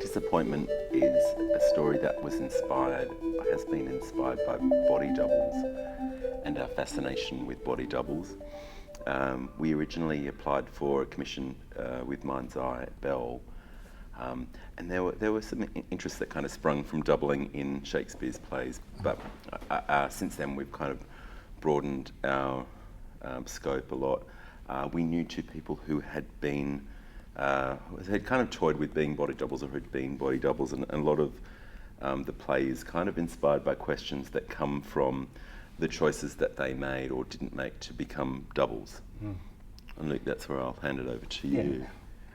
Disappointment is a story that has been inspired by body doubles and our fascination with body doubles. We originally applied for a commission with Mind's Eye at Bell, and there were some interests that kind of sprung from doubling in Shakespeare's plays, but since then we've kind of broadened our scope a lot. We knew two people who had been had kind of toyed with being body doubles or had been body doubles, and a lot of the play is kind of inspired by questions that come from the choices that they made or didn't make to become doubles. And Luke, that's where I'll hand it over to you.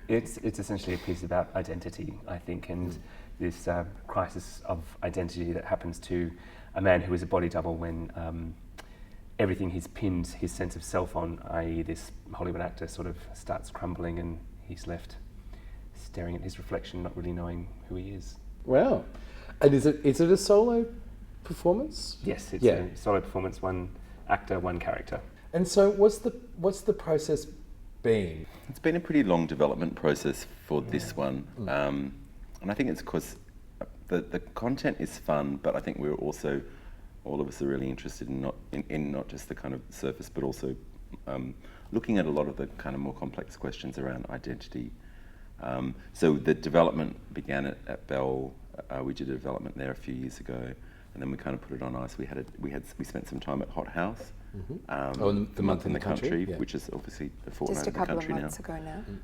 It's essentially a piece about identity, I think, and this crisis of identity that happens to a man who is a body double when everything he's pinned his sense of self on, i.e. this Hollywood actor, sort of starts crumbling and he's left staring at his reflection, not really knowing who he is. Wow. And is it a solo performance? Yes, it's a solo performance, one actor, one character. And so what's the process been? It's been a pretty long development process for this one, and I think it's because the content is fun, but I think we're also, all of us are really interested in not just the kind of surface, but also looking at a lot of the kind of more complex questions around identity. So the development began at Bell. We did a development there a few years ago, and then we kind of put it on ice. We spent some time at Hot House. The month in the country, which is obviously a fortnight just a in the couple country of months ago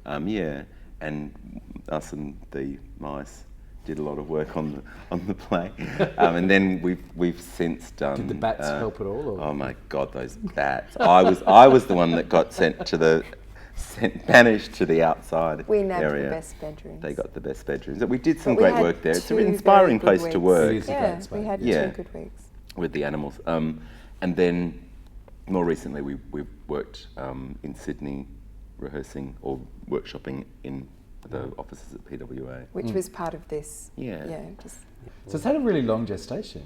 now. And us and the mice did a lot of work on the play, and then we've since done. Did the bats help at all? Or? Oh my God, those bats! I was the one that got banished to the outside We nabbed area. the best bedrooms. They got the best bedrooms. We did some But we great had work there. It's an 2 inspiring very good place to weeks. work. It is a great space. We had Yeah. 2 good weeks. With the animals. And then more recently we've worked in Sydney rehearsing or workshopping in the offices at PWA. Which was part of this. Yeah. So it's had a really long gestation.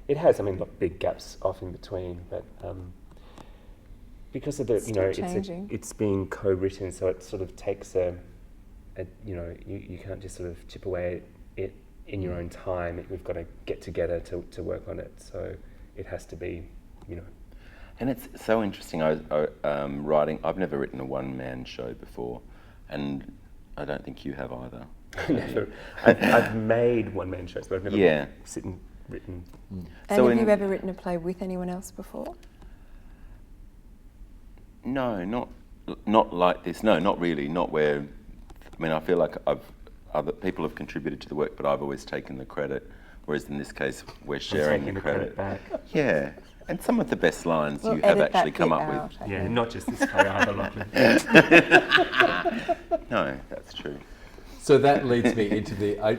It has, I mean, big gaps off in between, but because of the, it's being co-written, so it sort of takes you can't just sort of chip away at it in your own time. We've got to get together to work on it, so it has to be, And it's so interesting. Writing. I've never written a one-man show before, and I don't think you have either. Never. I've made one-man shows, but I've never sit and written. And So have you ever written a play with anyone else before? No, not like this. No, not really. Not where. I mean, I feel like other people have contributed to the work, but I've always taken the credit. Whereas in this case, we're sharing the credit back. Yeah, and some of the best lines We'll you have edit actually that come bit up out, with. I Yeah, think. not just this play either, Lachlan. No, that's true. So that leads me into I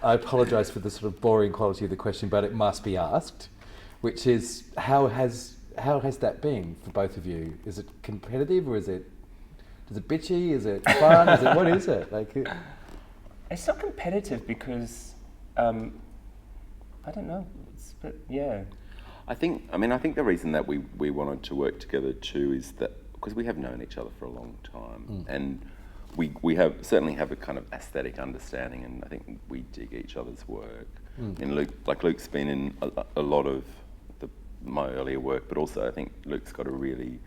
apologise for the sort of boring quality of the question, but it must be asked, which is how has that been for both of you? Is it competitive or is it bitchy? Is it fun? What is it? It's not competitive because I don't know. I think the reason that we wanted to work together too is that because we have known each other for a long time, and we certainly have a kind of aesthetic understanding, and I think we dig each other's work. And Luke's been in a lot of my earlier work, but also I think Luke's got a really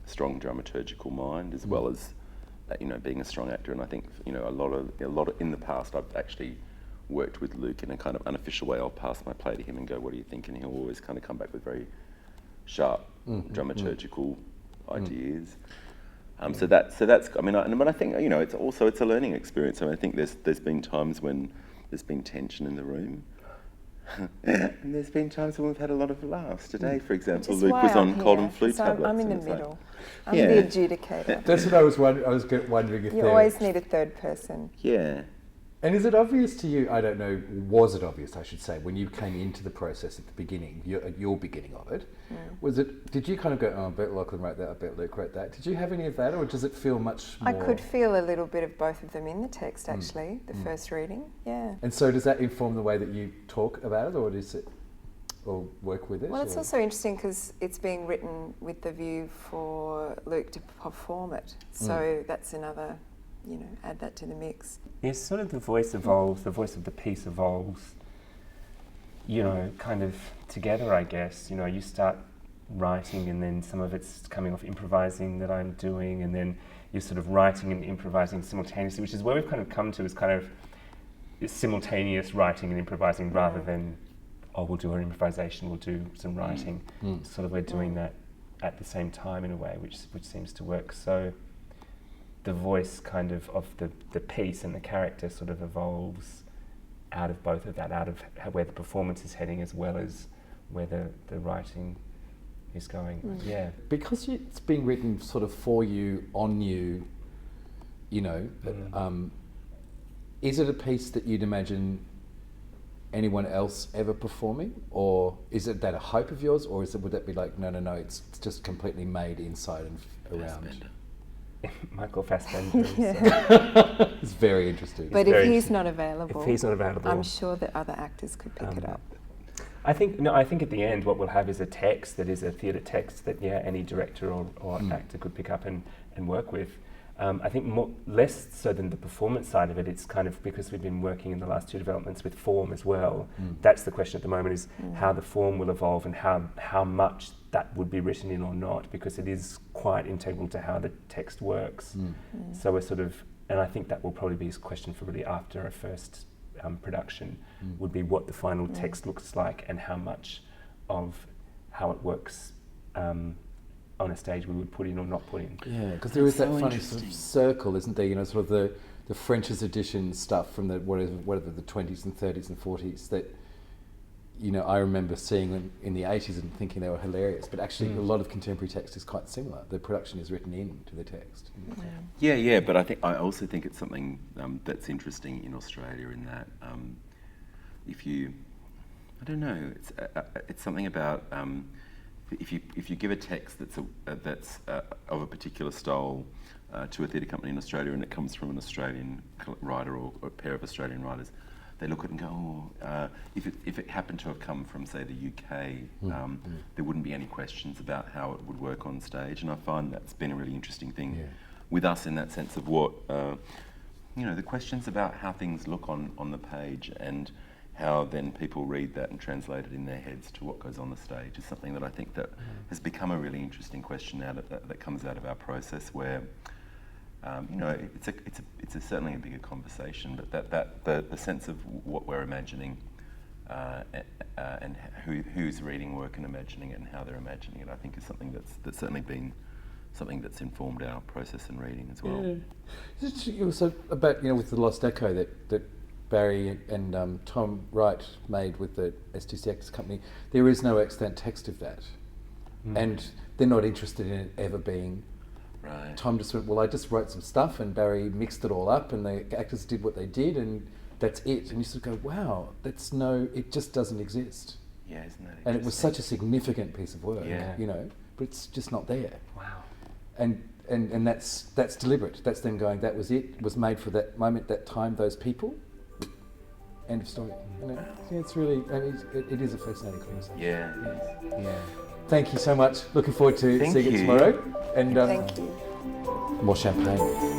strong dramaturgical mind as well as being a strong actor. And I think a lot of in the past I've actually worked with Luke in a kind of unofficial way. I'll pass my play to him and go, "What do you think?" And he'll always kind of come back with very sharp dramaturgical ideas. So that's. I mean, but I think it's a learning experience. I think there's been times when there's been tension in the room. And there's been times when we've had a lot of laughs. Today, for example, Luke was on cold and flu tablets. I'm in the and it's middle. like, I'm the adjudicator. That's what I was wondering if You always need a third person. Yeah. And is it obvious to you, I don't know, was it obvious, I should say, when you came into the process at the beginning, your beginning of it, did you kind of go, oh, I bet Lachlan wrote that, I bet Luke wrote that? Did you have any of that, or does it feel much more? I could feel a little bit of both of them in the text, actually, the first reading, yeah. And so does that inform the way that you talk about it, or work with it? Well, it's also interesting because it's being written with the view for Luke to perform it, so that's another add that to the mix. Yes, sort of the voice evolves, the voice of the piece evolves, kind of together, I guess. You start writing and then some of it's coming off improvising that I'm doing, and then you're sort of writing and improvising simultaneously, which is where we've kind of come to, is kind of simultaneous writing and improvising rather than, we'll do an improvisation, we'll do some writing. Sort of we're doing that at the same time in a way, which seems to work. So the voice kind of the piece and the character sort of evolves out of both of that, out of where the performance is heading as well as where the writing is going. Yeah. Because it's being written sort of for you, on you, is it a piece that you'd imagine anyone else ever performing, or is it that a hope of yours, or would that be like, no, it's just completely made inside and around? Michael Fassbender. It's very interesting. But if he's not available, I'm sure that other actors could pick it up. I think at the end what we'll have is a text that is a theatre text that any director or actor could pick up and work with. I think less so than the performance side of it. It's kind of because we've been working in the last two developments with form as well. That's the question at the moment, is how the form will evolve and how much that would be written in or not, because it is quite integral to how the text works. So we're sort of, and I think that will probably be a question for really after a first production, would be what the final text looks like and how much of how it works on a stage we would put in or not put in. Yeah, because there is that funny sort of circle, isn't there? Sort of the French's edition stuff from the whatever the 20s and 30s and 40s that I remember seeing in the 80s and thinking they were hilarious. But actually, a lot of contemporary text is quite similar. The production is written into the text. Yeah. But I also think it's something that's interesting in Australia in that if you, I don't know, it's something about. If you give a text that's of a particular style to a theatre company in Australia, and it comes from an Australian writer or a pair of Australian writers, they look at it and go, if it happened to have come from, say, the UK, there wouldn't be any questions about how it would work on stage. And I find that's been a really interesting thing with us in that sense of what, the questions about how things look on the page and how then people read that and translate it in their heads to what goes on the stage is something that I think that has become a really interesting question that comes out of our process, where it's certainly a bigger conversation, but the sense of what we're imagining and who's reading work and imagining it and how they're imagining it, I think is something that's certainly been something that's informed our process in reading as well. Yeah. Also about with the Lost Echo that Barry and Tom Wright made with the STC Actors Company, there is no extant text of that. And they're not interested in it ever being. Right. Tom just went, I just wrote some stuff and Barry mixed it all up and the actors did what they did and that's it. And you sort of go, wow, it just doesn't exist. Yeah, isn't that interesting? And it was such a significant piece of work, but it's just not there. Wow. And that's deliberate. That's them going, that was it. It was made for that moment, that time, those people. End of story. It's really, it is a fascinating concept. Yeah. Thank you so much. Looking forward to seeing it tomorrow. And thank you. More champagne.